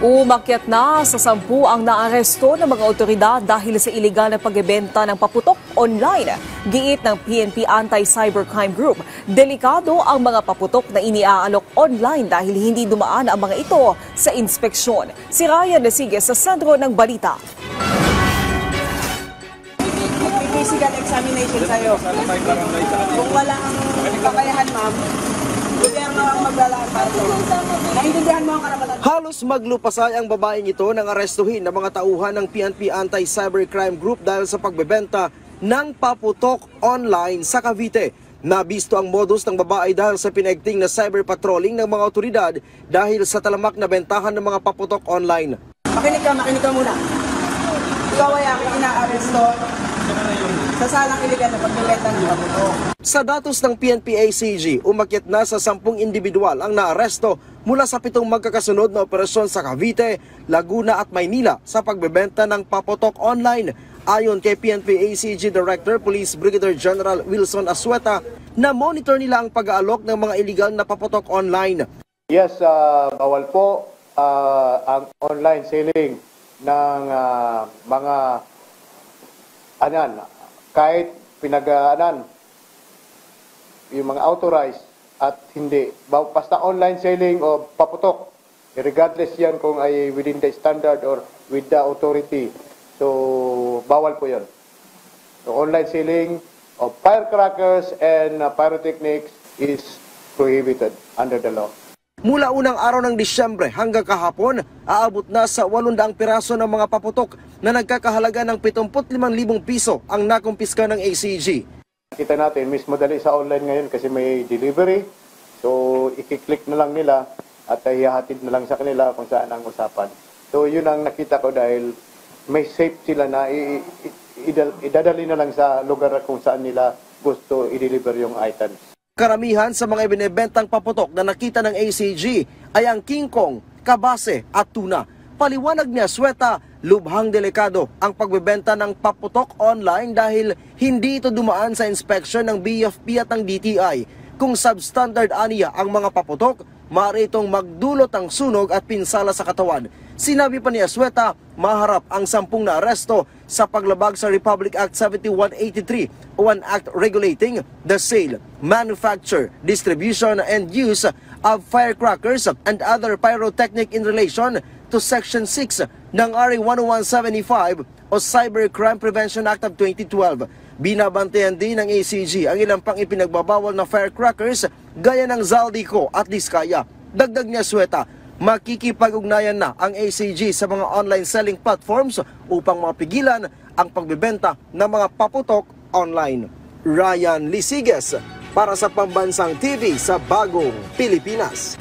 Umakyat na sa 10 ang naaresto ng mga otoridad dahil sa iligal na pagbebenta ng paputok online. Giit ng PNP Anti-Cybercrime Group, delikado ang mga paputok na iniaalok online dahil hindi dumaan ang mga ito sa inspeksyon. Si Ryan Nasige sa sentro ng balita. Physical examination sa'yo. Kung wala ang kakayahan, ma'am, gobyerno ang maglalaan para ito. Naintindihan mo ang karapatan. Halos maglupasay ang babaeng ito nang arestuhin ng mga tauhan ng PNP Anti-Cybercrime Group dahil sa pagbebenta ng paputok online sa Cavite. Nabisto ang modus ng babae dahil sa pinaigting na cyber patrolling ng mga otoridad dahil sa talamak na bentahan ng mga paputok online. Makinig ka muna. Ikaw ay aking ina-aresto sa salang iligal na pagbebenta ng paputok. Sa datos ng PNP-ACG, umakyat na sa 10 individual ang naaresto mula sa 7 magkakasunod na operasyon sa Cavite, Laguna at Maynila sa pagbebenta ng paputok online. Ayon kay PNP-ACG Director Police Brigadier General Wilson Asueta, na-monitor nila ang pag-aalok ng mga illegal na paputok online. Yes, bawal po ang online selling ng mga kahit yung mga authorized at hindi. Basta online selling o paputok, regardless yan kung ay within the standard or with the authority. So, bawal po yun. So, online selling of firecrackers and pyrotechnics is prohibited under the law. Mula unang araw ng Disyembre hanggang kahapon, aabot na sa 800 piraso ng mga paputok na nagkakahalaga ng 75,000 piso ang nakumpiska ng ACG. Kita natin, mismo dali sa online ngayon kasi may delivery. So, ikiklik na lang nila at ihahatid na lang sa kanila kung saan ang usapan. So, yun ang nakita ko dahil may safe sila na idadali na lang sa lugar kung saan nila gusto i-deliver yung items. Karamihan sa mga ibinebentang paputok na nakita ng ACG ay ang King Kong, kabase at tuna. Paliwanag ni Asueta, lubhang delikado ang pagbebenta ng paputok online dahil hindi ito dumaan sa inspection ng BFP at ng DTI. Kung substandard aniya ang mga paputok, maaari itong magdulot ng sunog at pinsala sa katawan. Sinabi pa ni Asueta, maharap ang 10 na aresto sa paglabag sa Republic Act 7183 o an act regulating the sale, manufacture, distribution, and use of firecrackers and other pyrotechnic in relation to Section 6 ng RA 10175 o Cybercrime Prevention Act of 2012. Binabantayan din ng ACG ang ilang pang ipinagbabawal na firecrackers gaya ng Zaldico at Diskaya. Dagdag niya Asueta, makikipag-ugnayan na ang ACG sa mga online selling platforms upang mapigilan ang pagbebenta ng mga paputok online. Ryan Lisiges para sa Pambansang TV sa Bagong Pilipinas.